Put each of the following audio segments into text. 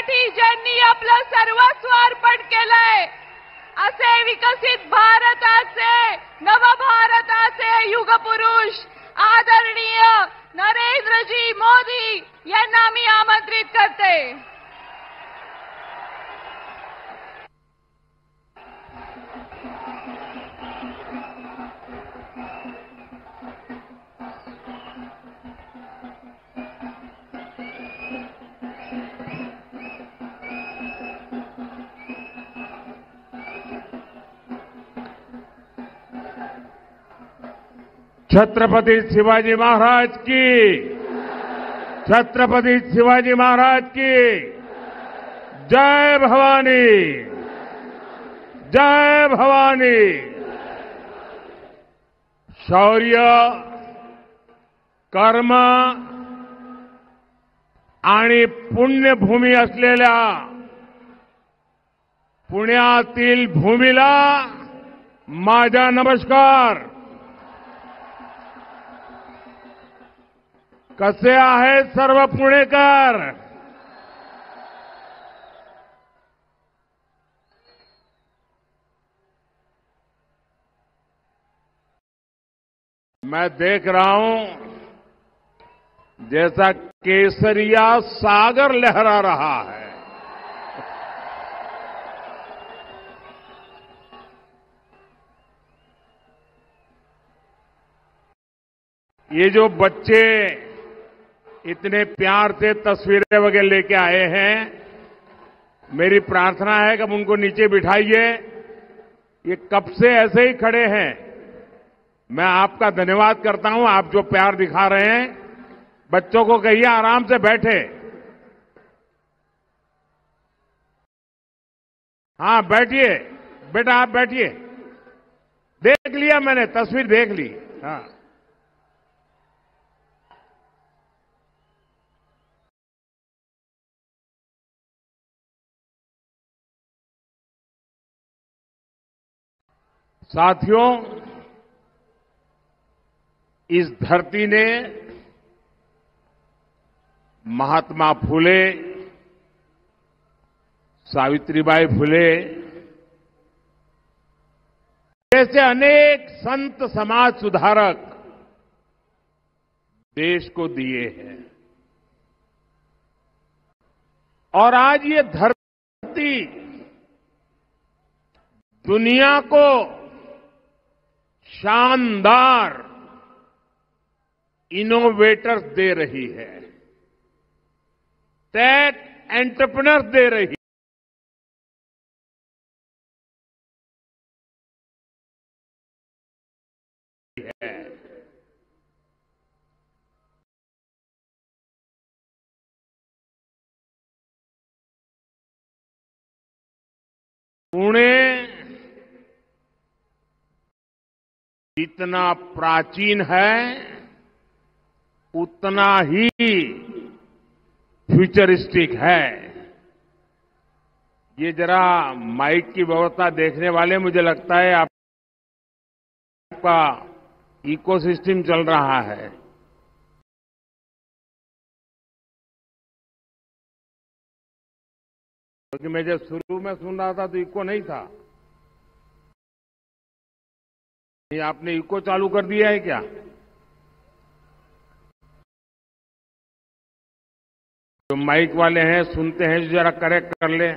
देशासाठी ज्यांनी आपलं सर्वस्व अर्पण केलंय, असे विकसित भारताचे, नवभारताचे युगपुरुष आदरणीय नरेंद्रजी मोदी यांना मी आमंत्रित करते. छत्रपति शिवाजी महाराज की, छत्रपति शिवाजी महाराज की जय भवानी, जय भवानी. शौर्य, कर्म आणि पुण्यभूमी असलेल्या पुण्यातील भूमीला माझा नमस्कार. कसे आहेत सर्व पुणेकर? मैं देख रहा हूं जैसा केसरिया सागर लहरा रहा है. ये जो बच्चे इतने प्यार से तस्वीरें वगैरह लेके आए हैं, मेरी प्रार्थना है कि अब उनको नीचे बिठाइए. ये कब से ऐसे ही खड़े हैं. मैं आपका धन्यवाद करता हूं, आप जो प्यार दिखा रहे हैं. बच्चों को कहिए आराम से बैठे. हाँ बैठिए बेटा, आप बैठिए. देख लिया मैंने, तस्वीर देख ली. हाँ साथियों, इस धरती ने महात्मा फुले, सावित्रीबाई फुले जैसे अनेक संत समाज सुधारक देश को दिए हैं. और आज ये धरती दुनिया को शानदार इनोवेटर्स दे रही है, टेक एंटरप्रेन्योर्स दे रही है. पुणे जितना प्राचीन है उतना ही फ्यूचरिस्टिक है. ये जरा माइक की व्यवस्था देखने वाले, मुझे लगता है आपका इकोसिस्टम चल रहा है. क्योंकि मैं जब शुरू में सुन रहा था तो इको नहीं था. ये आपने इको चालू कर दिया है क्या? जो माइक वाले हैं सुनते हैं, जो जरा करेक्ट कर ले.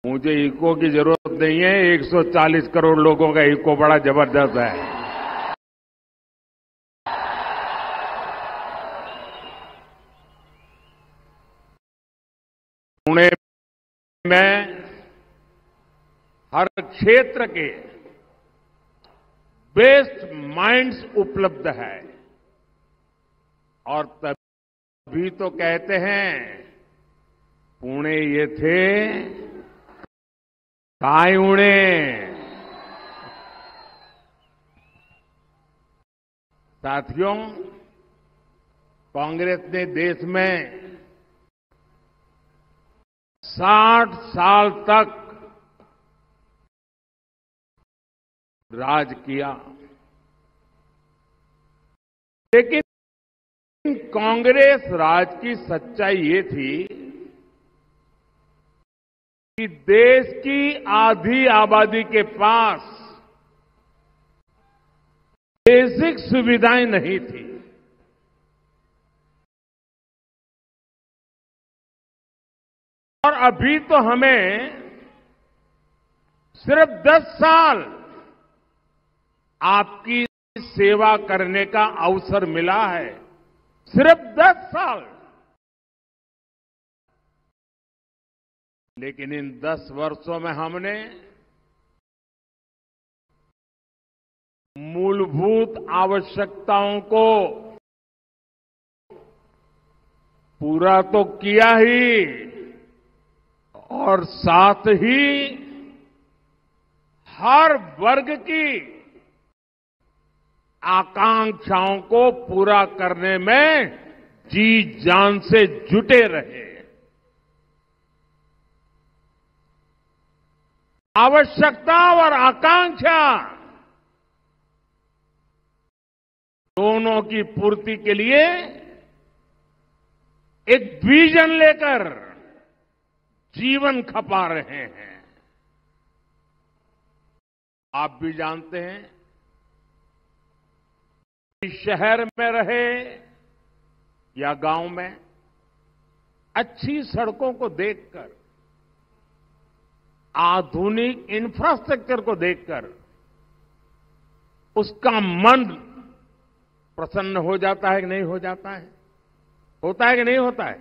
मुझे इको की जरूरत नहीं है. 140 करोड़ लोगों का इको बड़ा जबरदस्त है. पुणे में हर क्षेत्र के बेस्ट माइंड्स उपलब्ध है. और तभी तो कहते हैं पुणे ये थे काय उणे. साथियों, कांग्रेस ने देश में 60 साल तक राज किया, लेकिन कांग्रेस राज की सच्चाई ये थी कि देश की आधी आबादी के पास बेसिक सुविधाएं नहीं थी। और अभी तो हमें सिर्फ 10 साल आपकी सेवा करने का अवसर मिला है। सिर्फ 10 साल। लेकिन इन 10 वर्षों में हमने मूलभूत आवश्यकताओं को पूरा तो किया ही और साथ ही हर वर्ग की आकांक्षाओं को पूरा करने में जी जान से जुटे रहे। आवश्यकता और आकांक्षा दोनों की पूर्ति के लिए एक विजन लेकर जीवन खपा रहे हैं। आप भी जानते हैं, शहर में रहे या गांव में, अच्छी सड़कों को देखकर, आधुनिक इंफ्रास्ट्रक्चर को देखकर उसका मन प्रसन्न हो जाता है कि नहीं हो जाता है? होता है कि नहीं होता है?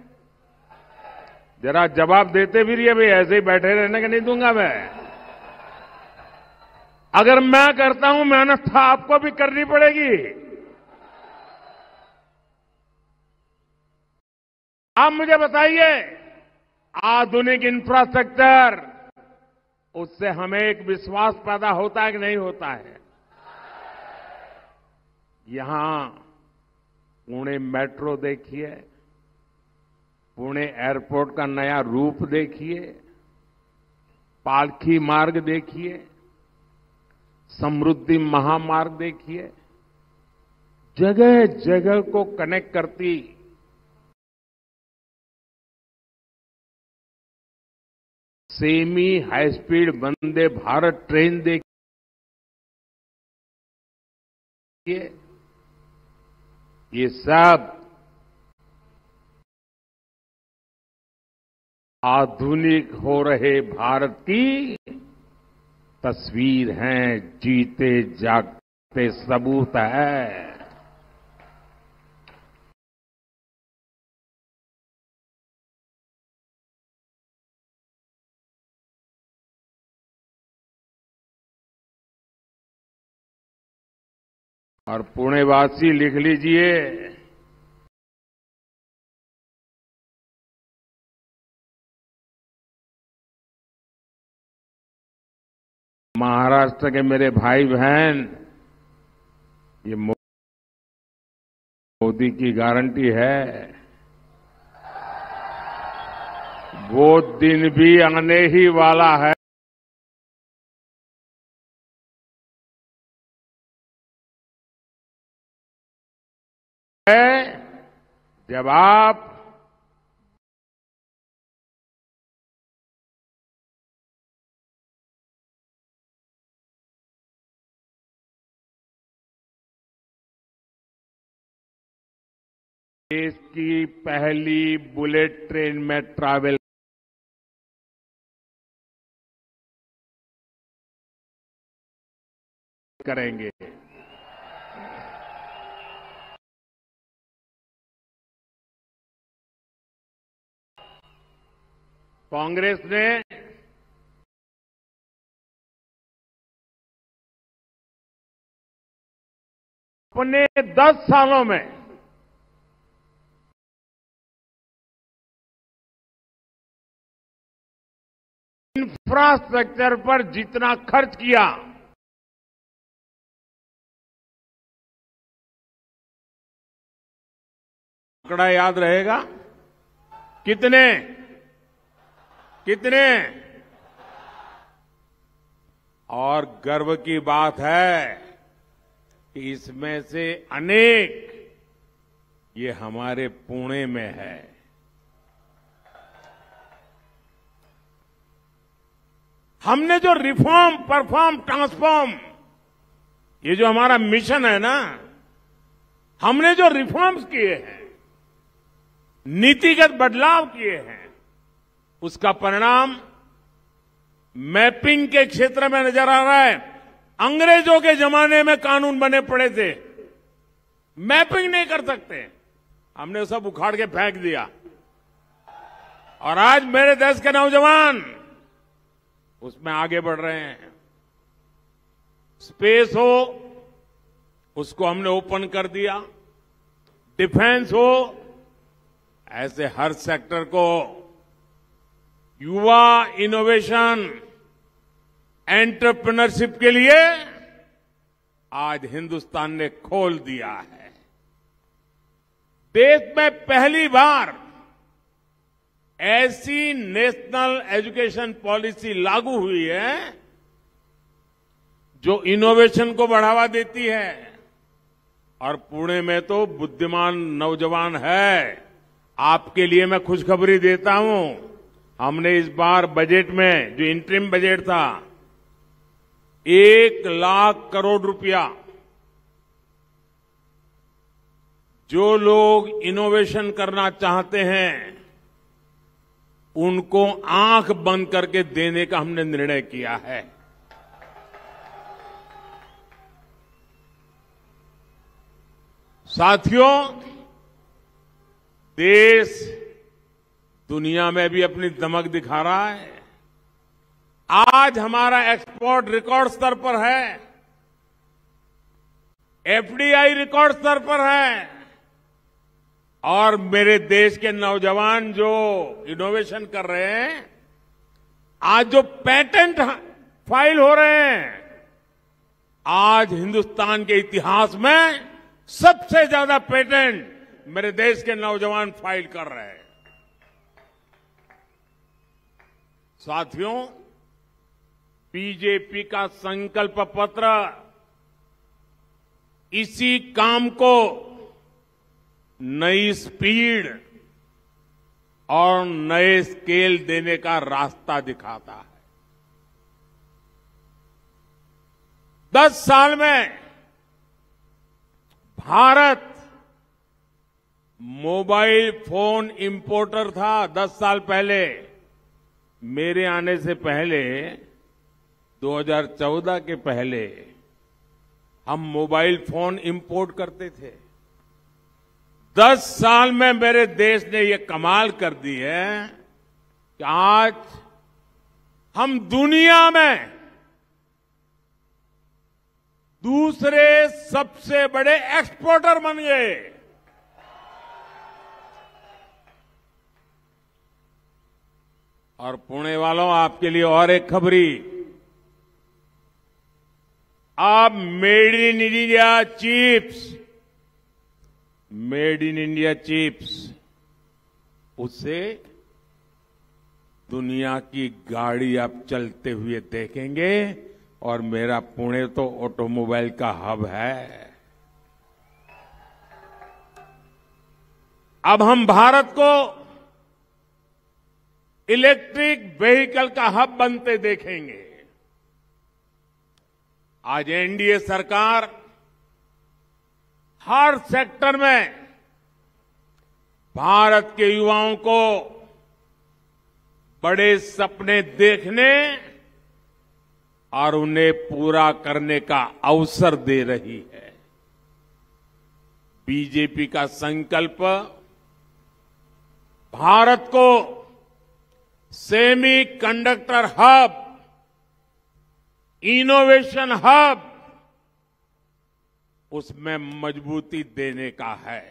जरा जवाब देते भी रहिए भाई, ऐसे ही बैठे रहने का नहीं दूंगा मैं। अगर मैं करता हूं मेहनत तो आपको भी करनी पड़ेगी। आप मुझे बताइए, आधुनिक इंफ्रास्ट्रक्चर, उससे हमें एक विश्वास पैदा होता है कि नहीं होता है? यहां पुणे मेट्रो देखिए, पुणे एयरपोर्ट का नया रूप देखिए, पालखी मार्ग देखिए, समृद्धि महामार्ग देखिए, जगह जगह को कनेक्ट करती semi high speed Vande Bharat train देखिए। ये सब आधुनिक हो रहे भारत की तस्वीर हैं, जीते जागते सबूत है। और पुणेवासी लिख लीजिए, महाराष्ट्र के मेरे भाई बहन, ये मोदी की गारंटी है। वो दिन भी आने ही वाला है जब आप देश की पहली बुलेट ट्रेन में ट्रैवल करेंगे। कांग्रेस ने अपने 10 सालों में इंफ्रास्ट्रक्चर पर जितना खर्च किया, आंकड़ा याद रहेगा? कितने? और गर्व की बात है कि इसमें से अनेक ये हमारे पुणे में है। हमने जो रिफॉर्म, परफॉर्म, ट्रांसफॉर्म, ये जो हमारा मिशन है ना, हमने जो रिफॉर्म्स किए हैं, नीतिगत बदलाव किए हैं, उसका परिणाम मैपिंग के क्षेत्र में नजर आ रहा है। अंग्रेजों के जमाने में कानून बने पड़े थे, मैपिंग नहीं कर सकते, हमने सब उखाड़ के फेंक दिया। और आज मेरे देश के नौजवान उसमें आगे बढ़ रहे हैं। स्पेस हो, उसको हमने ओपन कर दिया, डिफेंस हो, ऐसे हर सेक्टर को युवा इनोवेशन, एंटरप्रेन्योरशिप के लिए आज हिंदुस्तान ने खोल दिया है। देश में पहली बार ऐसी नेशनल एजुकेशन पॉलिसी लागू हुई है जो इनोवेशन को बढ़ावा देती है। और पुणे में तो बुद्धिमान नौजवान है। आपके लिए मैं खुशखबरी देता हूं, हमने इस बार बजट में, जो इंटरिम बजट था, 1 लाख करोड़ रुपया जो लोग इनोवेशन करना चाहते हैं उनको आंख बंद करके देने का हमने निर्णय किया है। साथियों, देश दुनिया में भी अपनी दमक दिखा रहा है। आज हमारा एक्सपोर्ट रिकॉर्ड स्तर पर है, एफडीआई रिकॉर्ड स्तर पर है। और मेरे देश के नौजवान जो इनोवेशन कर रहे हैं, आज जो पेटेंट फाइल हो रहे हैं, आज हिंदुस्तान के इतिहास में सबसे ज्यादा पेटेंट मेरे देश के नौजवान फाइल कर रहे हैं। साथियों, बीजेपी का संकल्प पत्र इसी काम को नई स्पीड और नए स्केल देने का रास्ता दिखाता है। 10 साल में भारत मोबाइल फोन इंपोर्टर था। 10 साल पहले, मेरे आने से पहले, 2014 के पहले, हम मोबाइल फोन इंपोर्ट करते थे। 10 साल में मेरे देश ने ये कमाल कर दी है कि आज हम दुनिया में दूसरे सबसे बड़े एक्सपोर्टर बन गए। और पुणे वालों, आपके लिए और एक खबरी, आप made in India chips, made in India chips, उससे दुनिया की गाड़ी आप चलते हुए देखेंगे। और मेरा पुणे तो ऑटोमोबाइल का हब है। अब हम भारत को इलेक्ट्रिक व्हीकल का हब बनते देखेंगे। आज एनडीए सरकार हर सेक्टर में भारत के युवाओं को बड़े सपने देखने और उन्हें पूरा करने का अवसर दे रही है। बीजेपी का संकल्प भारत को semi conductor hub, innovation hub, उसमें मजबूती देने का है।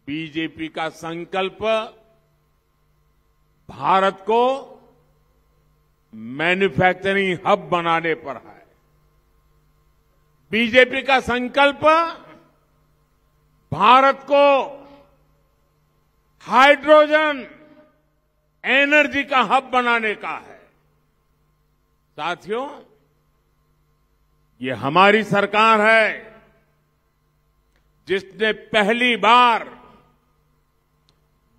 बीजेपी का संकल्प भारत को मैन्युफैक्चरिंग हब बनाने पर है। बीजेपी का संकल्प भारत को हाइड्रोजन एनर्जी का हब बनाने का है। साथियों, ये हमारी सरकार है जिसने पहली बार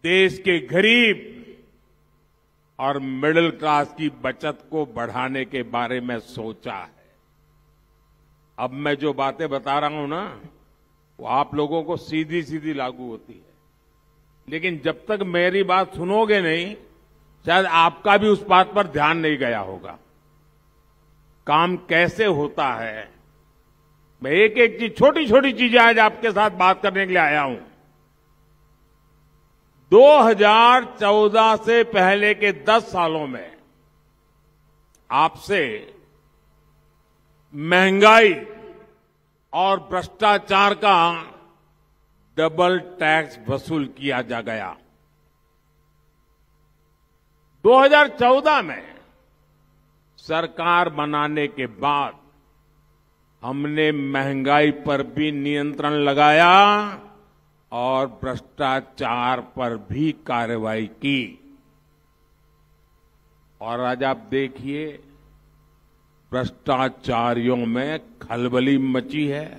देश के गरीब और मिडिल क्लास की बचत को बढ़ाने के बारे में सोचा है। अब मैं जो बातें बता रहा हूं ना, वो आप लोगों को सीधी सीधी लागू होती है, लेकिन जब तक मेरी बात सुनोगे नहीं, शायद आपका भी उस बात पर ध्यान नहीं गया होगा। काम कैसे होता है, मैं एक एक चीज, छोटी छोटी चीजें आज आपके साथ बात करने के लिए आया हूं। 2014 से पहले के 10 सालों में आपसे महंगाई और भ्रष्टाचार का डबल टैक्स वसूल किया जा गया। 2014 में सरकार बनाने के बाद हमने महंगाई पर भी नियंत्रण लगाया और भ्रष्टाचार पर भी कार्रवाई की। और आज आप देखिए, भ्रष्टाचारियों में खलबली मची है।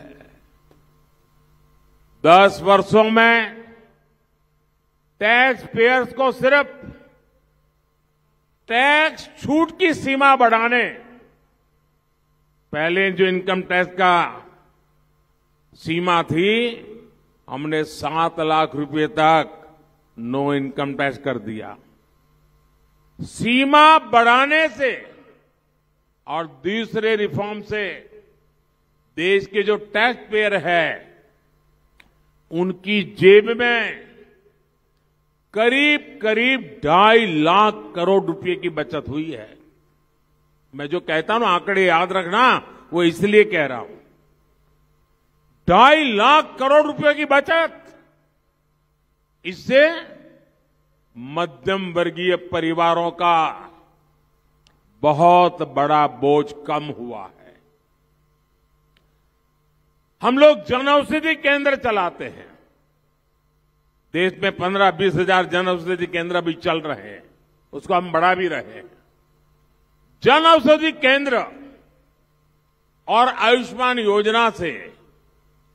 10 वर्षों में टैक्स पेयर्स को सिर्फ टैक्स छूट की सीमा बढ़ाने, पहले जो इनकम टैक्स का सीमा थी, हमने 7 लाख रुपए तक नो इनकम टैक्स कर दिया। सीमा बढ़ाने से और दूसरे रिफॉर्म से देश के जो टैक्स पेयर है, उनकी जेब में करीब करीब 2.5 लाख करोड़ रुपए की बचत हुई है। मैं जो कहता हूं आंकड़े याद रखना, वो इसलिए कह रहा हूं। 2.5 लाख करोड़ रुपए की बचत, इससे मध्यम वर्गीय परिवारों का बहुत बड़ा बोझ कम हुआ है। हम लोग जन औषधि केंद्र चलाते हैं। देश में 15-20 हजार जन औषधि केंद्र भी चल रहे हैं, उसको हम बढ़ा भी रहे हैं। जन औषधि केंद्र और आयुष्मान योजना से,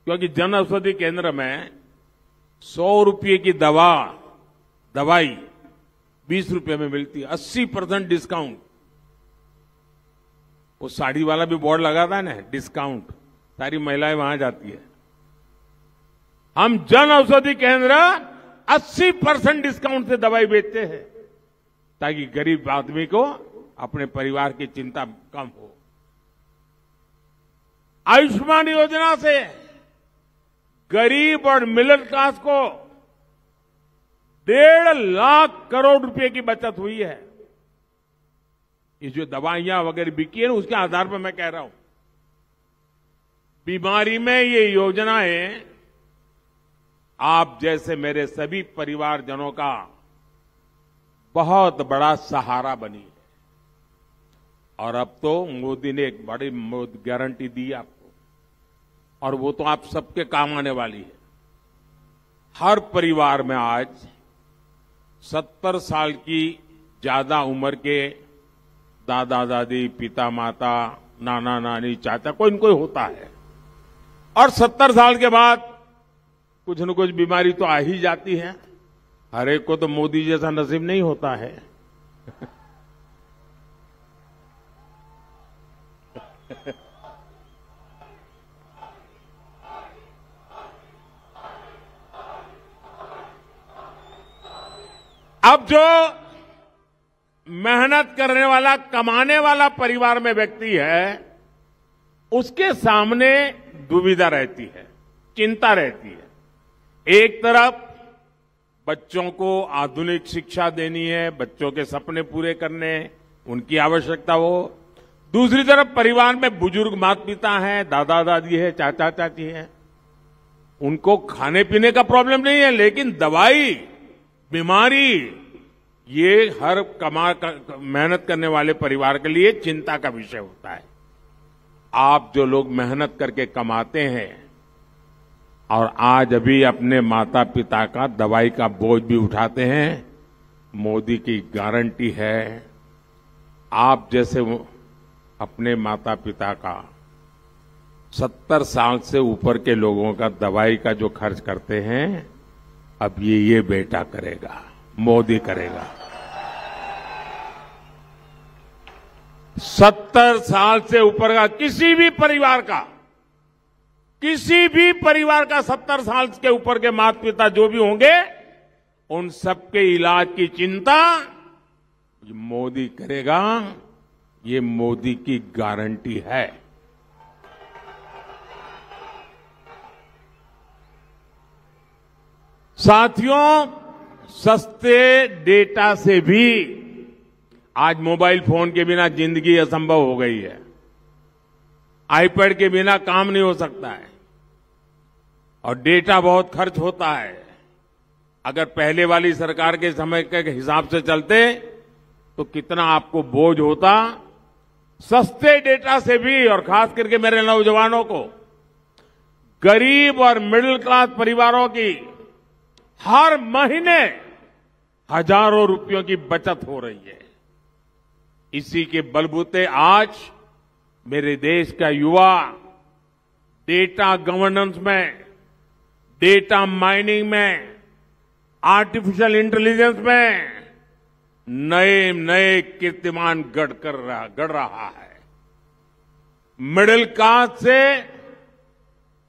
क्योंकि जन औषधि केंद्र में 100 रुपये की दवाई 20 रुपये में मिलती है, 80% डिस्काउंट। वो साड़ी वाला भी बोर्ड लगाता है ना, डिस्काउंट, सारी महिलाएं वहां जाती है। हम जन औषधि केंद्र 80% डिस्काउंट से दवाई बेचते हैं, ताकि गरीब आदमी को अपने परिवार की चिंता कम हो। आयुष्मान योजना से गरीब और मिडिल क्लास को 1.5 लाख करोड़ रुपए की बचत हुई है। ये जो दवाइयां वगैरह बिकी है ना, उसके आधार पर मैं कह रहा हूं, बीमारी में ये योजनाएं आप जैसे मेरे सभी परिवारजनों का बहुत बड़ा सहारा बनी है। और अब तो मोदी ने एक बड़ी गारंटी दी आपको, और वो तो आप सबके काम आने वाली है। हर परिवार में आज 70 साल की ज्यादा उम्र के दादा दादी, पिता माता, नाना नानी, चाचा, कोई न कोई होता है। और 70 साल के बाद कुछ न कुछ बीमारी तो आ ही जाती है। हर एक को तो मोदी जैसा नसीब नहीं होता है। अब जो मेहनत करने वाला, कमाने वाला परिवार में व्यक्ति है, उसके सामने दुविधा रहती है, चिंता रहती है। एक तरफ बच्चों को आधुनिक शिक्षा देनी है, बच्चों के सपने पूरे करने, उनकी आवश्यकता हो। दूसरी तरफ परिवार में बुजुर्ग माता पिता हैं, दादा दादी है, चाचा चाची हैं, उनको खाने पीने का प्रॉब्लम नहीं है, लेकिन दवाई, बीमारी, ये हर मेहनत करने वाले परिवार के लिए चिंता का विषय होता है। आप जो लोग मेहनत करके कमाते हैं और आज अभी अपने माता पिता का दवाई का बोझ भी उठाते हैं, मोदी की गारंटी है, आप जैसे अपने माता पिता का 70 साल से ऊपर के लोगों का दवाई का जो खर्च करते हैं, अब ये बेटा करेगा, मोदी करेगा। 70 साल से ऊपर का किसी भी परिवार का 70 साल के ऊपर के माता पिता जो भी होंगे, उन सबके इलाज की चिंता मोदी करेगा। ये मोदी की गारंटी है। साथियों, सस्ते डेटा से भी आज मोबाइल फोन के बिना जिंदगी असंभव हो गई है। आईपैड के बिना काम नहीं हो सकता है और डेटा बहुत खर्च होता है। अगर पहले वाली सरकार के समय के हिसाब से चलते तो कितना आपको बोझ होता। सस्ते डेटा से भी, और खास करके मेरे नौजवानों को, गरीब और मिडिल क्लास परिवारों की हर महीने हजारों रुपयों की बचत हो रही है। इसी के बलबूते आज मेरे देश का युवा डेटा गवर्नेंस में, डेटा माइनिंग में, आर्टिफिशियल इंटेलिजेंस में नए नए कीर्तिमान गढ़ रहा है। मिडिल क्लास से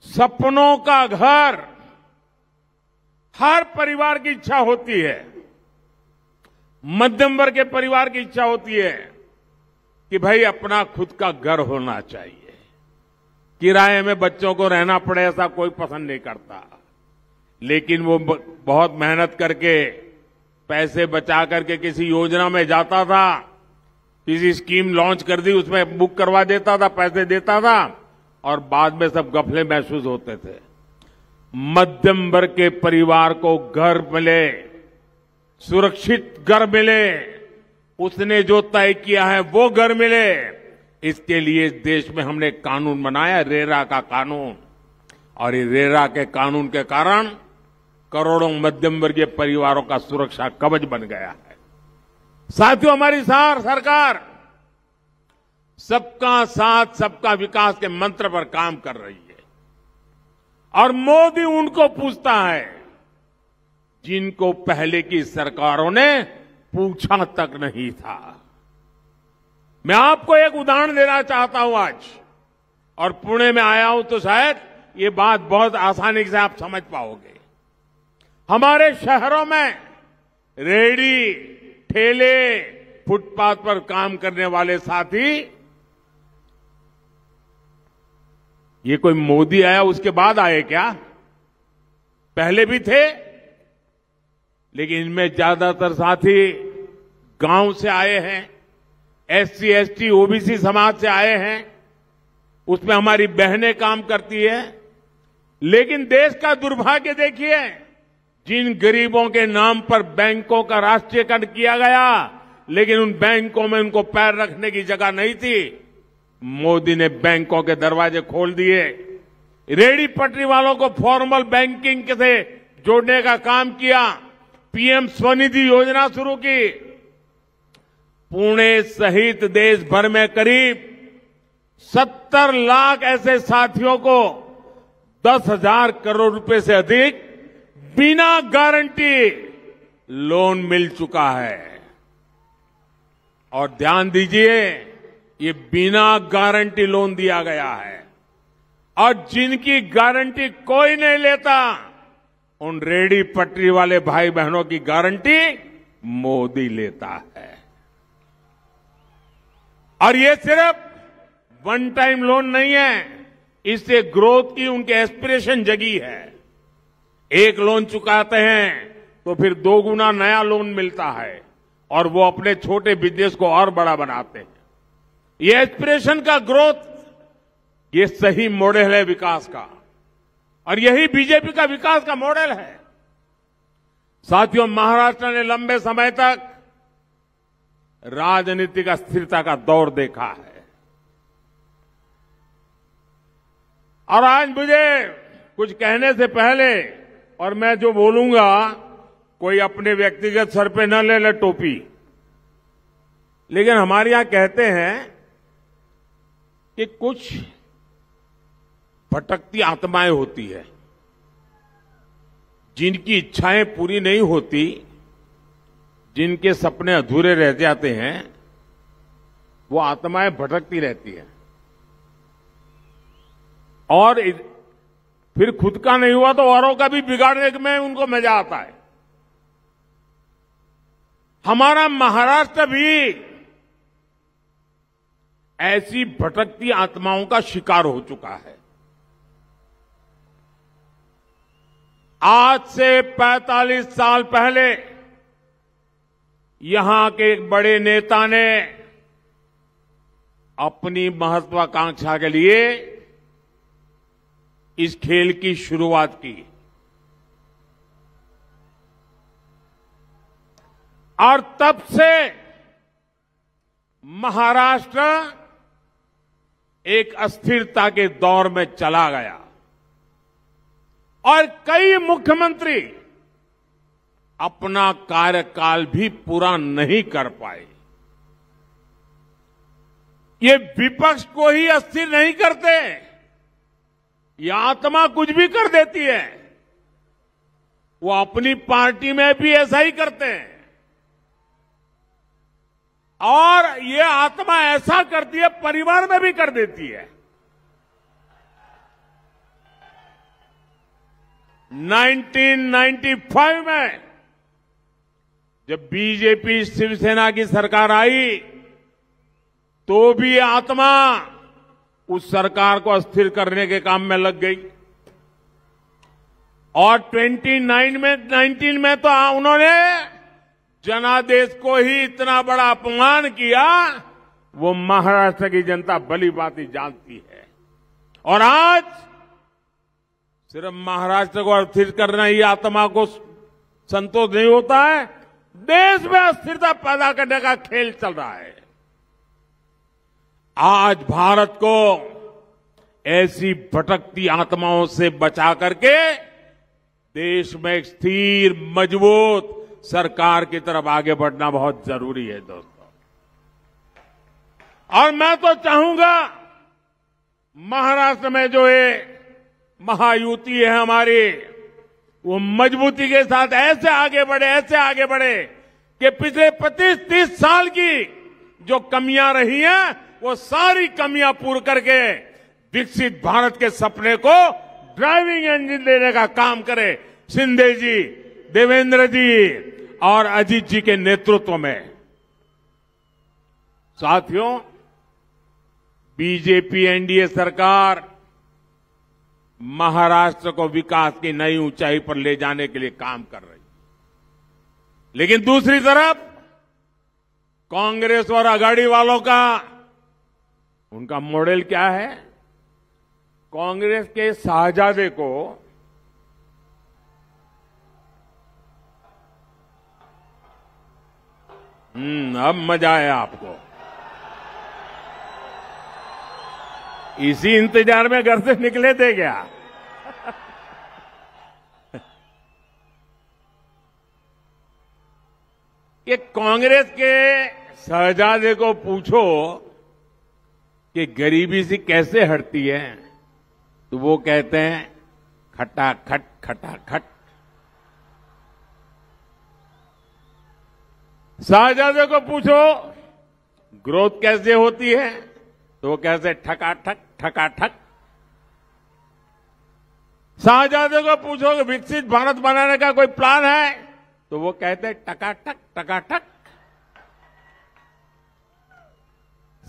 सपनों का घर हर परिवार की इच्छा होती है। मध्यम वर्ग के परिवार की इच्छा होती है कि भाई अपना खुद का घर होना चाहिए। किराए में बच्चों को रहना पड़े ऐसा कोई पसंद नहीं करता, लेकिन वो बहुत मेहनत करके पैसे बचा करके किसी योजना में जाता था, किसी स्कीम लॉन्च कर दी, उसमें बुक करवा देता था, पैसे देता था और बाद में सब गफले महसूस होते थे। मध्यम वर्ग के परिवार को घर मिले, सुरक्षित घर मिले, उसने जो तय किया है वो घर मिले, इसके लिए इस देश में हमने कानून बनाया, रेरा का कानून। और ये रेरा के कानून के कारण करोड़ों मध्यम वर्गीय परिवारों का सुरक्षा कवच बन गया है। साथियों, हमारी सरकार सबका साथ सबका विकास के मंत्र पर काम कर रही है और मोदी उनको पूछता है जिनको पहले की सरकारों ने पूछा तक नहीं था। मैं आपको एक उदाहरण देना चाहता हूं आज, और पुणे में आया हूं तो शायद ये बात बहुत आसानी से आप समझ पाओगे। हमारे शहरों में रेहड़ी, ठेले, फुटपाथ पर काम करने वाले साथी, ये कोई मोदी आया उसके बाद आए क्या? पहले भी थे, लेकिन इनमें ज्यादातर साथी गांव से आए हैं, एससी, एसटी, ओबीसी समाज से आए हैं। उसमें हमारी बहनें काम करती है। लेकिन देश का दुर्भाग्य देखिए, जिन गरीबों के नाम पर बैंकों का राष्ट्रीयकरण किया गया, लेकिन उन बैंकों में उनको पैर रखने की जगह नहीं थी, मोदी ने बैंकों के दरवाजे खोल दिए। रेहड़ी पटरी वालों को फॉर्मल बैंकिंग से जोड़ने का काम किया। पीएम स्वनिधि योजना शुरू की। पुणे सहित देश भर में करीब 70 लाख ऐसे साथियों को 10,000 करोड़ रुपए से अधिक बिना गारंटी लोन मिल चुका है। और ध्यान दीजिए, ये बिना गारंटी लोन दिया गया है, और जिनकी गारंटी कोई नहीं लेता, उन रेहड़ी पटरी वाले भाई बहनों की गारंटी मोदी लेता है। और ये सिर्फ वन टाइम लोन नहीं है, इससे ग्रोथ की उनके एस्पिरेशन जगी है। एक लोन चुकाते हैं तो फिर 2 गुना नया लोन मिलता है और वो अपने छोटे बिजनेस को और बड़ा बनाते हैं। ये एस्पिरेशन का ग्रोथ, ये सही मॉडल है विकास का, और यही बीजेपी का विकास का मॉडल है। साथियों, महाराष्ट्र ने लंबे समय तक राजनीतिक अस्थिरता का दौर देखा है, और आज मुझे कुछ कहने से पहले, और मैं जो बोलूंगा कोई अपने व्यक्तिगत सर पे न ले टोपी, लेकिन हमारे यहां कहते हैं कि कुछ भटकती आत्माएं होती है, जिनकी इच्छाएं पूरी नहीं होती, जिनके सपने अधूरे रह जाते हैं, वो आत्माएं भटकती रहती हैं और फिर खुद का नहीं हुआ तो औरों का भी बिगाड़ने में उनको मजा आता है। हमारा महाराष्ट्र भी ऐसी भटकती आत्माओं का शिकार हो चुका है। आज से 45 साल पहले यहां के एक बड़े नेता ने अपनी महत्वाकांक्षा के लिए इस खेल की शुरुआत की और तब से महाराष्ट्र एक अस्थिरता के दौर में चला गया और कई मुख्यमंत्री अपना कार्यकाल भी पूरा नहीं कर पाए। ये विपक्ष को ही अस्थिर नहीं करते, ये आत्मा कुछ भी कर देती है। वो अपनी पार्टी में भी ऐसा ही करते हैं और ये आत्मा ऐसा करती है, परिवार में भी कर देती है। 1995 में जब बीजेपी शिवसेना की सरकार आई तो भी ये आत्मा उस सरकार को अस्थिर करने के काम में लग गई और 2019 में तो उन्होंने जनादेश को ही इतना बड़ा अपमान किया, वो महाराष्ट्र की जनता भली भांति जानती है। और आज सिर्फ महाराष्ट्र को अस्थिर करना ही आत्मा को संतोष नहीं होता है, देश में अस्थिरता पैदा करने का खेल चल रहा है। आज भारत को ऐसी भटकती आत्माओं से बचा करके देश में एक स्थिर, मजबूत सरकार की तरफ आगे बढ़ना बहुत जरूरी है दोस्तों। और मैं तो चाहूंगा महाराष्ट्र में जो ये महायुति है हमारी, वो मजबूती के साथ ऐसे आगे बढ़े कि पिछले 25-30 साल की जो कमियां रही हैं, वो सारी कमियां पूर्ण करके विकसित भारत के सपने को ड्राइविंग इंजन देने का काम करे शिंदे जी, देवेंद्र जी और अजीत जी के नेतृत्व में। साथियों, बीजेपी एनडीए सरकार महाराष्ट्र को विकास की नई ऊंचाई पर ले जाने के लिए काम कर रही है, लेकिन दूसरी तरफ कांग्रेस और आघाड़ी वालों का उनका मॉडल क्या है? कांग्रेस के शाहजादे को अब मजा आया आपको। इसी इंतजार में घर से निकले थे क्या? कि कांग्रेस के शहजादे को पूछो कि गरीबी से कैसे हटती है, तो वो कहते हैं खटाखट खटाखट। शहजादे को पूछो ग्रोथ कैसे होती है, तो वो कैसे ठकाठक ठकाठक। शहजादे को पूछो कि विकसित भारत बनाने का कोई प्लान है, तो वो कहते हैं टकाटक टकाटक।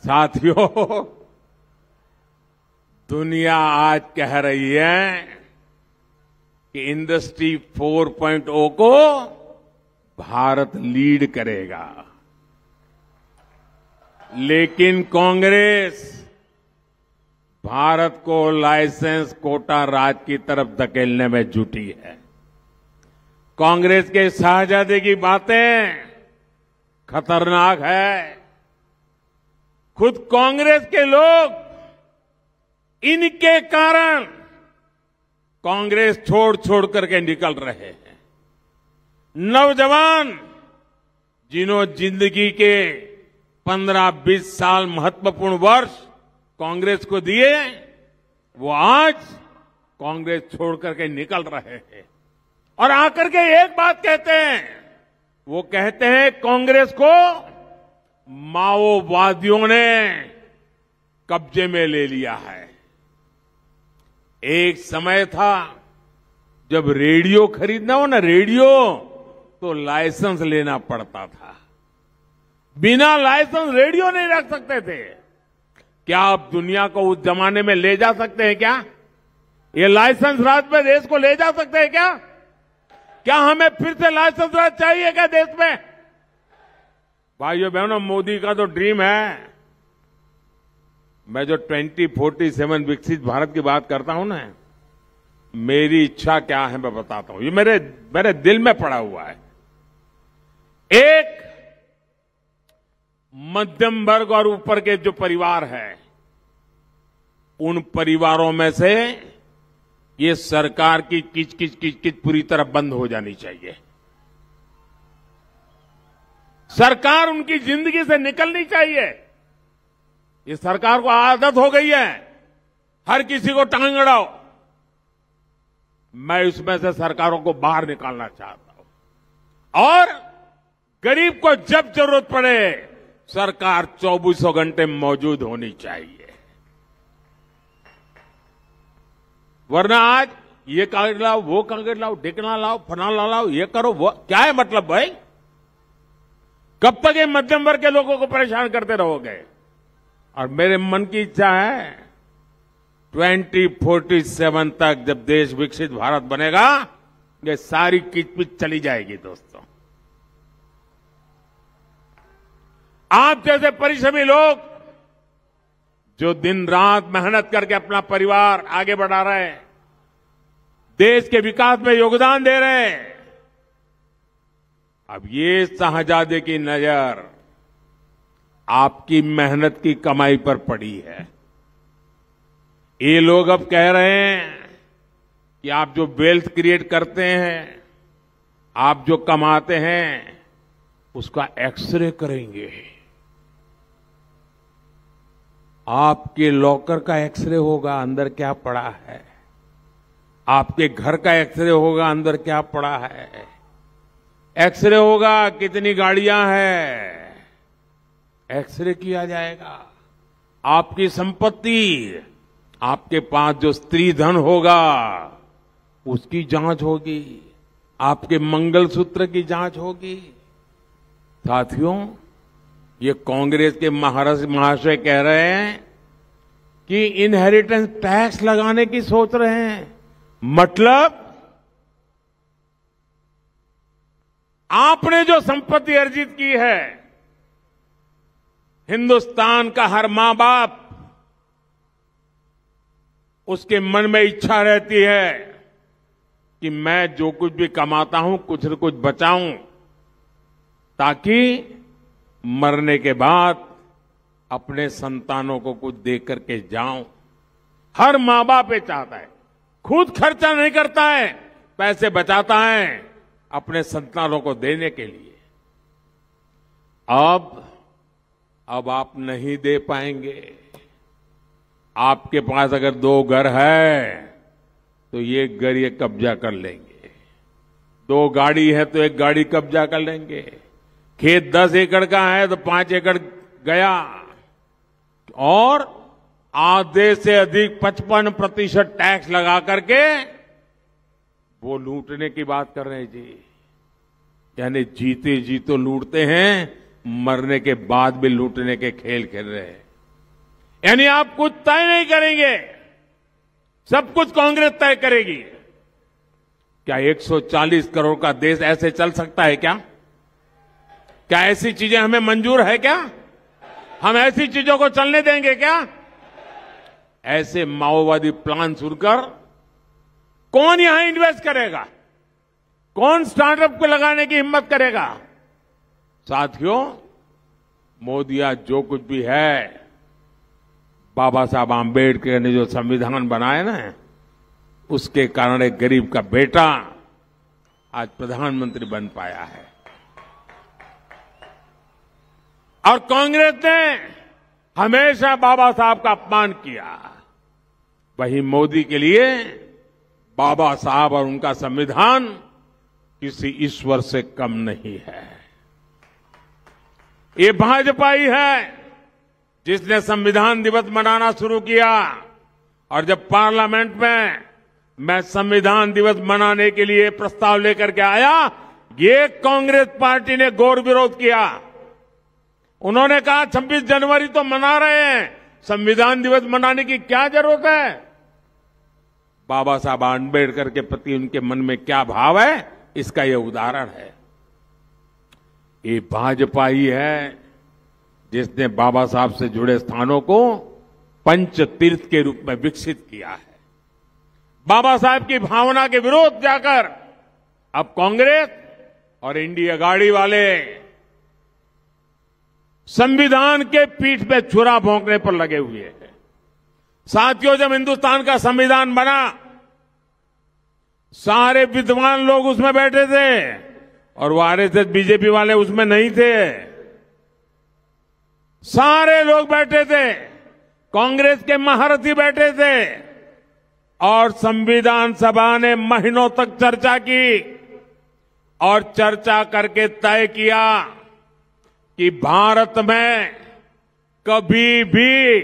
साथियों, दुनिया आज कह रही है कि इंडस्ट्री 4.0 को भारत लीड करेगा, लेकिन कांग्रेस भारत को लाइसेंस कोटा राज की तरफ धकेलने में जुटी है। कांग्रेस के शाहजादे की बातें खतरनाक है। खुद कांग्रेस के लोग इनके कारण कांग्रेस छोड़ करके निकल रहे हैं। नौजवान जिन्होंने जिंदगी के 15-20 साल महत्वपूर्ण वर्ष कांग्रेस को दिए, वो आज कांग्रेस छोड़ करके निकल रहे हैं और आकर के एक बात कहते हैं। वो कहते हैं कांग्रेस को माओवादियों ने कब्जे में ले लिया है। एक समय था जब रेडियो खरीदना हो ना, रेडियो तो लाइसेंस लेना पड़ता था। बिना लाइसेंस रेडियो नहीं रख सकते थे। क्या आप दुनिया को उस जमाने में ले जा सकते हैं क्या? ये लाइसेंस राज में देश को ले जा सकते हैं क्या? क्या हमें फिर से लाइसेंस राज चाहिए क्या देश में? भाइयों बहनों, मोदी का तो ड्रीम है। मैं जो 2047 विकसित भारत की बात करता हूं ना, मेरी इच्छा क्या है मैं बताता हूं। ये मेरे दिल में पड़ा हुआ है। एक मध्यम वर्ग और ऊपर के जो परिवार है, उन परिवारों में से ये सरकार की किच पूरी तरह बंद हो जानी चाहिए। सरकार उनकी जिंदगी से निकलनी चाहिए। ये सरकार को आदत हो गई है हर किसी को टांग अड़ाओ। मैं इसमें से सरकारों को बाहर निकालना चाहता हूं और गरीब को जब जरूरत पड़े सरकार 24 घंटे मौजूद होनी चाहिए। वरना आज ये कागज लाओ, वो कागज लाओ, ढिकना लाओ, फनाला लाओ, ये करो, वो क्या है मतलब भाई? कब तक ये मध्यम वर्ग के लोगों को परेशान करते रहोगे? और मेरे मन की इच्छा है 2047 तक जब देश विकसित भारत बनेगा, ये सारी किचपिच चली जाएगी। दोस्तों, आप जैसे परिश्रमी लोग जो दिन रात मेहनत करके अपना परिवार आगे बढ़ा रहे हैं, देश के विकास में योगदान दे रहे हैं, अब ये साहजादे की नजर आपकी मेहनत की कमाई पर पड़ी है। ये लोग अब कह रहे हैं कि आप जो वेल्थ क्रिएट करते हैं, आप जो कमाते हैं, उसका एक्सरे करेंगे। आपके लॉकर का एक्सरे होगा, अंदर क्या पड़ा है। आपके घर का एक्सरे होगा, अंदर क्या पड़ा है। एक्सरे होगा कितनी गाड़ियां हैं, एक्सरे किया जाएगा। आपकी संपत्ति, आपके पास जो स्त्री धन होगा, उसकी जांच होगी। आपके मंगलसूत्र की जांच होगी। साथियों, ये कांग्रेस के महाशय कह रहे हैं कि इनहेरिटेंस टैक्स लगाने की सोच रहे हैं। मतलब आपने जो संपत्ति अर्जित की है, हिंदुस्तान का हर मां बाप, उसके मन में इच्छा रहती है कि मैं जो कुछ भी कमाता हूं कुछ न कुछ बचाऊं, ताकि मरने के बाद अपने संतानों को कुछ दे करके जाऊं। हर मां बाप ये चाहता है। खुद खर्चा नहीं करता है, पैसे बचाता है अपने संतानों को देने के लिए। अब आप नहीं दे पाएंगे। आपके पास अगर 2 घर है तो ये घर ये कब्जा कर लेंगे। 2 गाड़ी है तो 1 गाड़ी कब्जा कर लेंगे। खेत 10 एकड़ का है तो 5 एकड़ गया। और आधे से अधिक 55% टैक्स लगा करके वो लूटने की बात कर रहे हैं जी। यानी जीते जी तो लूटते हैं, मरने के बाद भी लूटने के खेल खेल रहे हैं। यानी आप कुछ तय नहीं करेंगे, सब कुछ कांग्रेस तय करेगी। क्या 140 करोड़ का देश ऐसे चल सकता है क्या? क्या ऐसी चीजें हमें मंजूर है क्या? हम ऐसी चीजों को चलने देंगे क्या? ऐसे माओवादी प्लान सुनकर कौन यहां इन्वेस्ट करेगा? कौन स्टार्टअप को लगाने की हिम्मत करेगा? साथियों, मोदी आज जो कुछ भी है, बाबा साहब आंबेडकर ने जो संविधान बनाया ना, उसके कारण एक गरीब का बेटा आज प्रधानमंत्री बन पाया है। और कांग्रेस ने हमेशा बाबा साहब का अपमान किया। वहीं मोदी के लिए बाबा साहब और उनका संविधान किसी ईश्वर से कम नहीं है। ये भाजपा ही है जिसने संविधान दिवस मनाना शुरू किया, और जब पार्लियामेंट में मैं संविधान दिवस मनाने के लिए प्रस्ताव लेकर के आया, ये कांग्रेस पार्टी ने घोर विरोध किया। उन्होंने कहा 26 जनवरी तो मना रहे हैं, संविधान दिवस मनाने की क्या जरूरत है। बाबा साहब आंबेडकर के प्रति उनके मन में क्या भाव है, इसका यह उदाहरण है। ये भाजपा ही है जिसने बाबा साहब से जुड़े स्थानों को पंच तीर्थ के रूप में विकसित किया है। बाबा साहब की भावना के विरोध जाकर अब कांग्रेस और इंडिया गाड़ी वाले संविधान के पीठ पे छुरा भोंकने पर लगे हुए हैं। साथियों, जब हिंदुस्तान का संविधान बना, सारे विद्वान लोग उसमें बैठे थे और वो आरएसएस बीजेपी वाले उसमें नहीं थे। सारे लोग बैठे थे, कांग्रेस के महारथी बैठे थे, और संविधान सभा ने महीनों तक चर्चा की और चर्चा करके तय किया कि भारत में कभी भी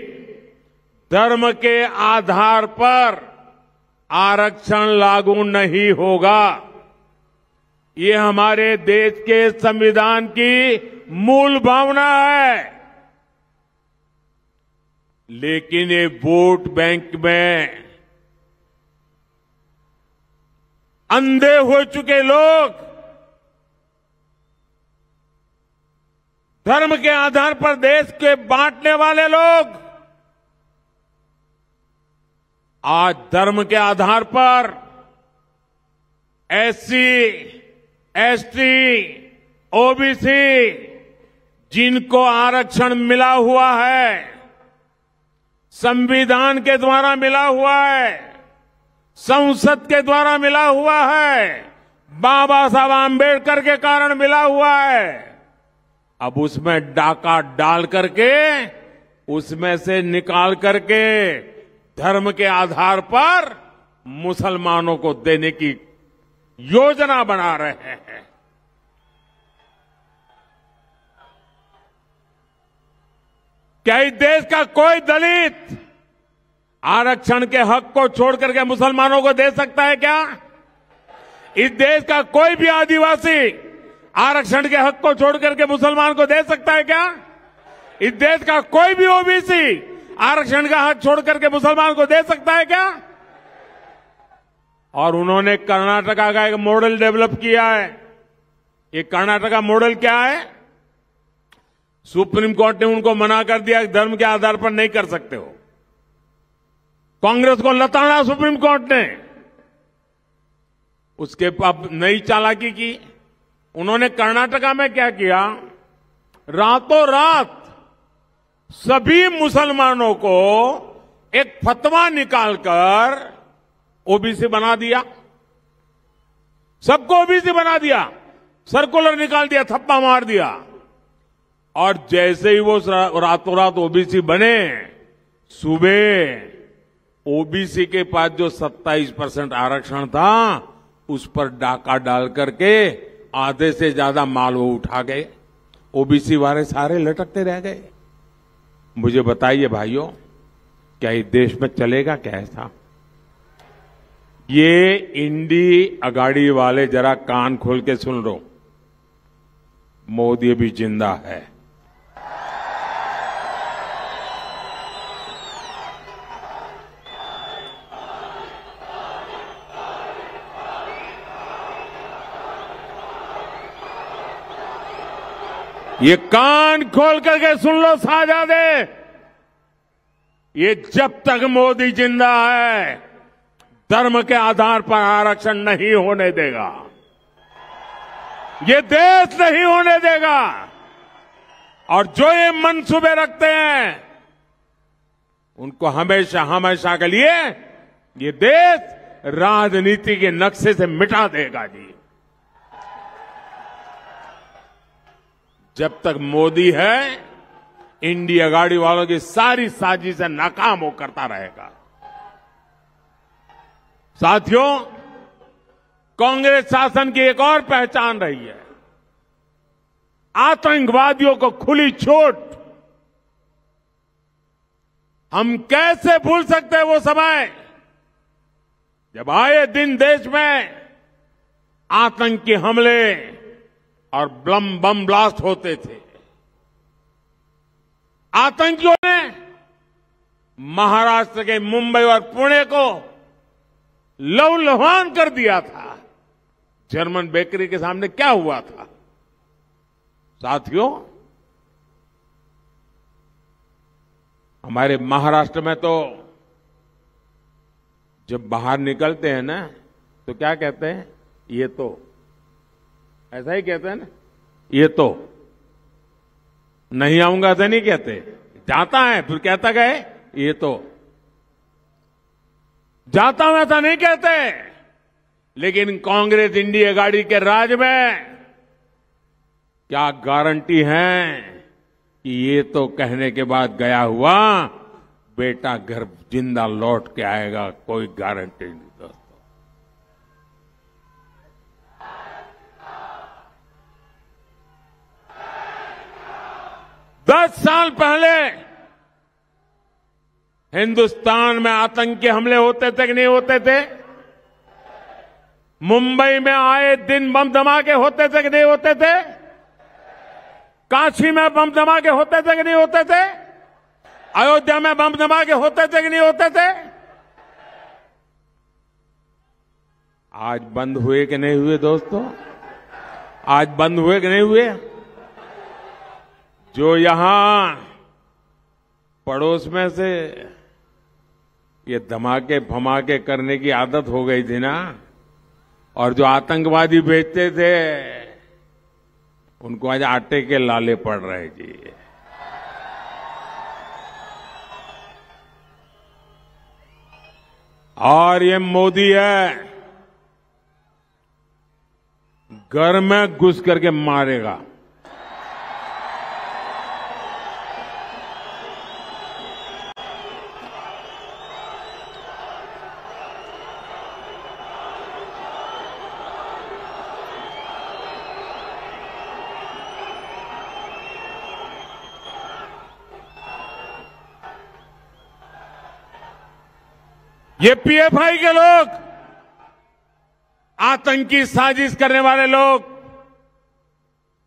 धर्म के आधार पर आरक्षण लागू नहीं होगा। ये हमारे देश के संविधान की मूल भावना है। लेकिन ये वोट बैंक में अंधे हो चुके लोग, धर्म के आधार पर देश के बांटने वाले लोग, आज धर्म के आधार पर एससी, एसटी, ओबीसी जिनको आरक्षण मिला हुआ है, संविधान के द्वारा मिला हुआ है, संसद के द्वारा मिला हुआ है, बाबा साहब आंबेडकर के कारण मिला हुआ है, अब उसमें डाका डाल करके, उसमें से निकाल करके धर्म के आधार पर मुसलमानों को देने की योजना बना रहे हैं। क्या इस देश का कोई दलित आरक्षण के हक को छोड़ करके मुसलमानों को दे सकता है क्या? इस देश का कोई भी आदिवासी आरक्षण के हक को छोड़ करके मुसलमान को दे सकता है क्या? इस देश का कोई भी ओबीसी आरक्षण का हक छोड़ करके मुसलमान को दे सकता है क्या? और उन्होंने कर्नाटका का एक मॉडल डेवलप किया है। ये कर्नाटका मॉडल क्या है? सुप्रीम कोर्ट ने उनको मना कर दिया कि धर्म के आधार पर नहीं कर सकते हो। कांग्रेस को लताड़ा सुप्रीम कोर्ट ने, उसके अब नई चालाकी की। उन्होंने कर्नाटका में क्या किया, रातों रात सभी मुसलमानों को एक फतवा निकालकर ओबीसी बना दिया। सबको ओबीसी बना दिया, सर्कुलर निकाल दिया, थप्पा मार दिया। और जैसे ही वो रातों रात ओबीसी बने, सुबह ओबीसी के पास जो 27% आरक्षण था, उस पर डाका डाल करके आधे से ज्यादा माल वो उठा गए। ओबीसी वाले सारे लटकते रह गए। मुझे बताइए भाइयों, क्या इस देश में चलेगा क्या ऐसा? ये इंडी अगाड़ी वाले जरा कान खोल के सुन लो, मोदी भी जिंदा है। ये कान खोल करके सुन लो साहजादे, ये जब तक मोदी जिंदा है, धर्म के आधार पर आरक्षण नहीं होने देगा। ये देश नहीं होने देगा। और जो ये मंसूबे रखते हैं, उनको हमेशा हमेशा के लिए ये देश राजनीति के नक्शे से मिटा देगा जी। जब तक मोदी है, इंडिया गाड़ी वालों की सारी साजिशें नाकाम हो करता रहेगा। साथियों, कांग्रेस शासन की एक और पहचान रही है आतंकवादियों को खुली छूट। हम कैसे भूल सकते हैं वो समय जब आए दिन देश में आतंकी हमले और बम ब्लास्ट होते थे। आतंकियों ने महाराष्ट्र के मुंबई और पुणे को लहूलुहान कर दिया था। जर्मन बेकरी के सामने क्या हुआ था? साथियों, हमारे महाराष्ट्र में तो जब बाहर निकलते हैं ना तो क्या कहते हैं? ये तो, ऐसा ही कहते हैं ना, ये तो। नहीं आऊंगा ऐसा नहीं कहते, जाता है फिर कहता गए ये तो। जाता हूं ऐसा नहीं कहते, लेकिन कांग्रेस इंडिया गाड़ी के राज में क्या गारंटी है कि ये तो कहने के बाद गया हुआ बेटा घर जिंदा लौट के आएगा? कोई गारंटी नहीं दोस्तों। 10 साल पहले हिंदुस्तान में आतंकी हमले होते थे कि नहीं होते थे? मुंबई में आए दिन बम धमाके होते थे कि नहीं होते थे? काशी में बम धमाके होते थे कि नहीं होते थे? अयोध्या में बम धमाके होते थे कि नहीं होते थे? आज बंद हुए कि नहीं हुए दोस्तों? आज बंद हुए कि नहीं हुए? जो यहां पड़ोस में से ये धमाके फमाके करने की आदत हो गई थी ना, और जो आतंकवादी भेजते थे उनको आज आटे के लाले पड़ रहे जी। और ये मोदी है, घर में घुस करके मारेगा। ये पीएफआई के लोग, आतंकी साजिश करने वाले लोग,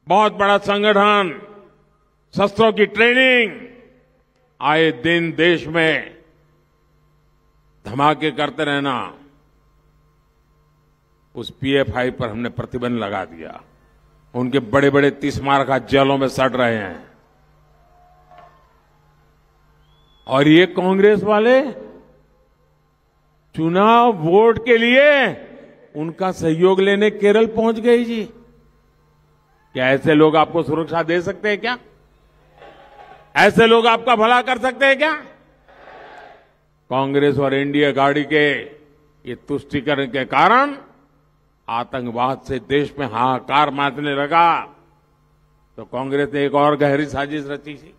बहुत बड़ा संगठन, शस्त्रों की ट्रेनिंग, आए दिन देश में धमाके करते रहना, उस पीएफआई पर हमने प्रतिबंध लगा दिया। उनके बड़े बड़े 30 मारका जेलों में सड़ रहे हैं। और ये कांग्रेस वाले चुनाव वोट के लिए उनका सहयोग लेने केरल पहुंच गए जी। क्या ऐसे लोग आपको सुरक्षा दे सकते हैं क्या? ऐसे लोग आपका भला कर सकते हैं क्या? कांग्रेस और इंडिया गाड़ी के ये तुष्टीकरण के कारण आतंकवाद से देश में हाहाकार मचने लगा, तो कांग्रेस ने एक और गहरी साजिश रची थी।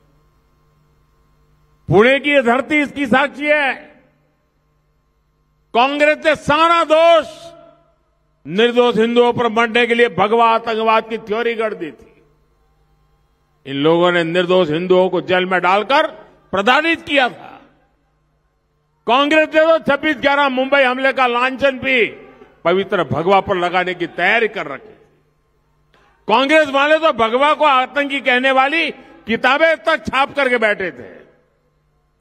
पुणे की ये धरती इसकी साक्षी है। कांग्रेस ने सारा दोष निर्दोष हिंदुओं पर मरने के लिए भगवा आतंकवाद की थ्योरी गढ़ दी थी। इन लोगों ने निर्दोष हिंदुओं को जेल में डालकर प्रताड़ित किया था। कांग्रेस ने तो 26/11 मुंबई हमले का लांछन भी पवित्र भगवा पर लगाने की तैयारी कर रखी। कांग्रेस वाले तो भगवा को आतंकी कहने वाली किताबें तक छाप करके बैठे थे।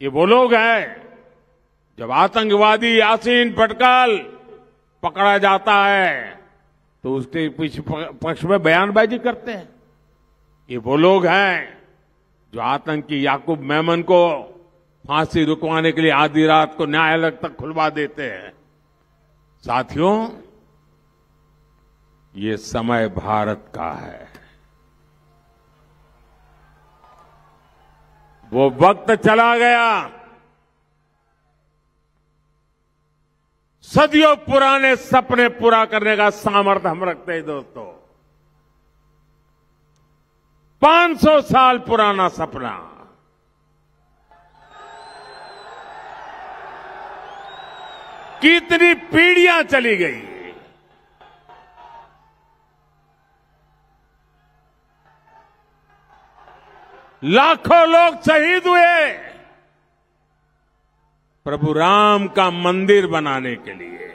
ये वो लोग हैं जब आतंकवादी यासीन भटकल पकड़ा जाता है तो उसके पीछे पक्ष में बयानबाजी करते हैं। ये वो लोग हैं जो आतंकी याकूब मेमन को फांसी रुकवाने के लिए आधी रात को न्यायालय तक खुलवा देते हैं। साथियों, ये समय भारत का है। वो वक्त चला गया। सदियों पुराने सपने पूरा करने का सामर्थ्य हम रखते हैं दोस्तों। 500 साल पुराना सपना, कितनी पीढ़ियां चली गई, लाखों लोग शहीद हुए प्रभु राम का मंदिर बनाने के लिए।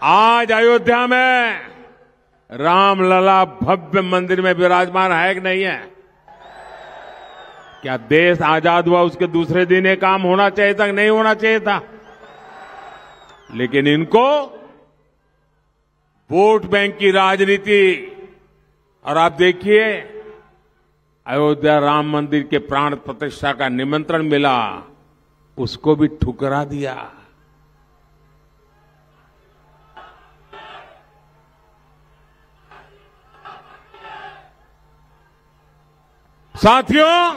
आज अयोध्या में रामलला भव्य मंदिर में विराजमान है कि नहीं है? क्या देश आजाद हुआ उसके दूसरे दिन ये काम होना चाहिए था कि नहीं होना चाहिए था? लेकिन इनको वोट बैंक की राजनीति, और आप देखिए अयोध्या राम मंदिर के प्राण प्रतिष्ठा का निमंत्रण मिला, उसको भी ठुकरा दिया। साथियों,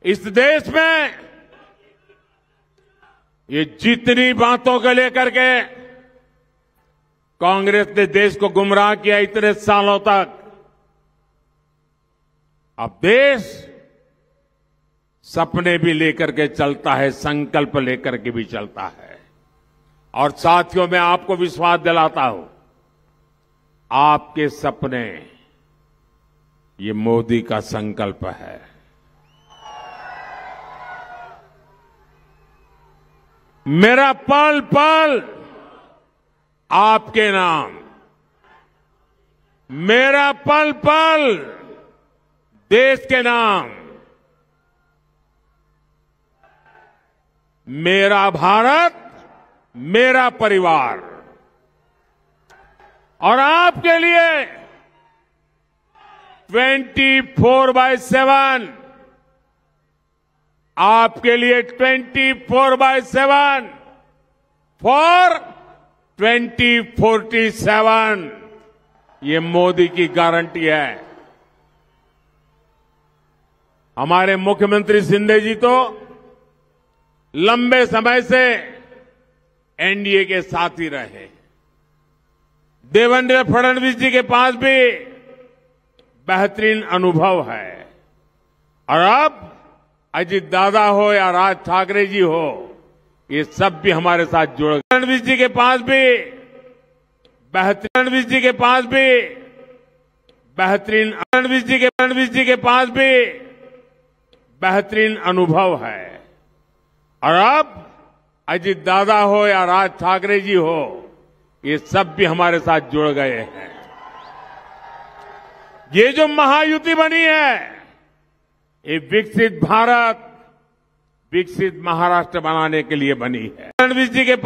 इस देश में ये जितनी बातों को लेकर के कांग्रेस ने देश को गुमराह किया इतने सालों तक, अब देश सपने भी लेकर के चलता है, संकल्प लेकर के भी चलता है। और साथियों, मैं आपको विश्वास दिलाता हूं, आपके सपने ये मोदी का संकल्प है। मेरा पल पल आपके नाम, मेरा पल पल देश के नाम, मेरा भारत, मेरा परिवार। और आपके लिए 24/7, आपके लिए 24/7 फॉर 2047, ये मोदी की गारंटी है। हमारे मुख्यमंत्री शिंदे जी तो लंबे समय से एनडीए के साथी रहे। देवेंद्र फडणवीस जी के पास भी बेहतरीन अनुभव है। और अब अजित दादा हो या राज ठाकरे जी हो, ये सब भी हमारे साथ जुड़ गए। फडणवीस जी के पास भी फडणवीस जी के पास भी बेहतरीन फडणवीस जी के पास भी बेहतरीन अनुभव है। और अब अजित दादा हो या राज ठाकरे जी हो, ये सब भी हमारे साथ जुड़ गए हैं। ये जो महायुति बनी है, ये विकसित भारत, विकसित महाराष्ट्र बनाने के लिए बनी है। फडणवीस जी के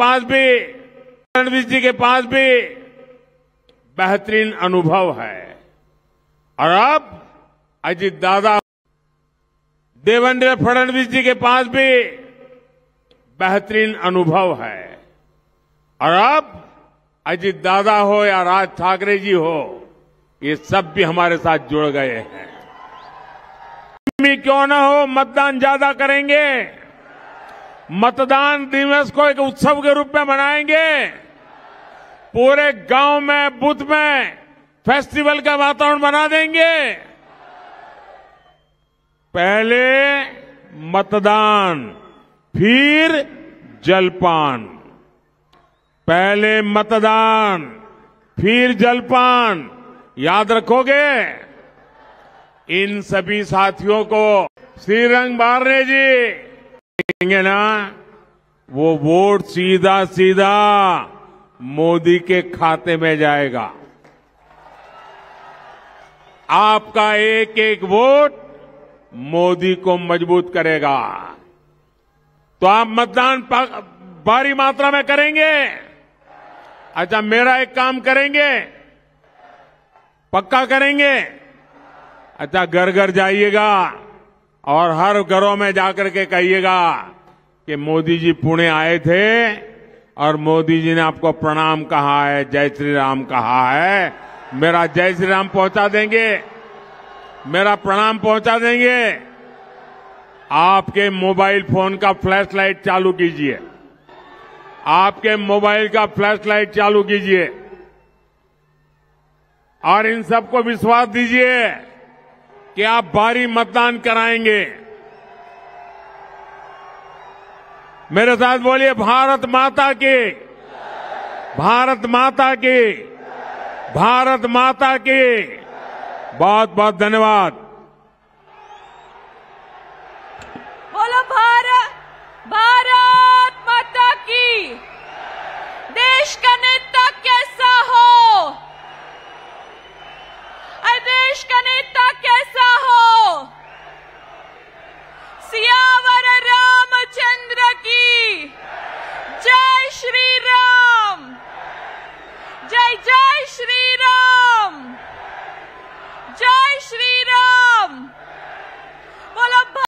पास भी बेहतरीन अनुभव है। और अब अजित दादा, देवेंद्र फडणवीस जी के पास भी बेहतरीन अनुभव है। और अब अजित दादा हो या राज ठाकरे जी हो, ये सब भी हमारे साथ जुड़ गए हैं। क्यों ना हो, मतदान ज्यादा करेंगे। मतदान दिवस को एक उत्सव के रूप में मनाएंगे। पूरे गांव में, बूथ में फेस्टिवल का वातावरण बना देंगे। पहले मतदान, फिर जलपान। पहले मतदान, फिर जलपान, याद रखोगे? इन सभी साथियों को श्रीरंग बारने जी कहेंगे ना, वो वोट सीधा सीधा मोदी के खाते में जाएगा। आपका एक एक वोट मोदी को मजबूत करेगा। तो आप मतदान भारी मात्रा में करेंगे। अच्छा, मेरा एक काम करेंगे, पक्का करेंगे। अच्छा, घर घर जाइएगा और हर घरों में जाकर के कहिएगा कि मोदी जी पुणे आए थे और मोदी जी ने आपको प्रणाम कहा है, जय श्री राम कहा है। मेरा जय श्री राम पहुंचा देंगे, मेरा प्रणाम पहुंचा देंगे। आपके मोबाइल फोन का फ्लैश लाइट चालू कीजिए, आपके मोबाइल का फ्लैश लाइट चालू कीजिए और इन सबको विश्वास दीजिए कि आप भारी मतदान कराएंगे। मेरे साथ बोलिए भारत माता की, भारत माता की, भारत माता की। बहुत बहुत धन्यवाद। बोलो भारत, भारत माता की।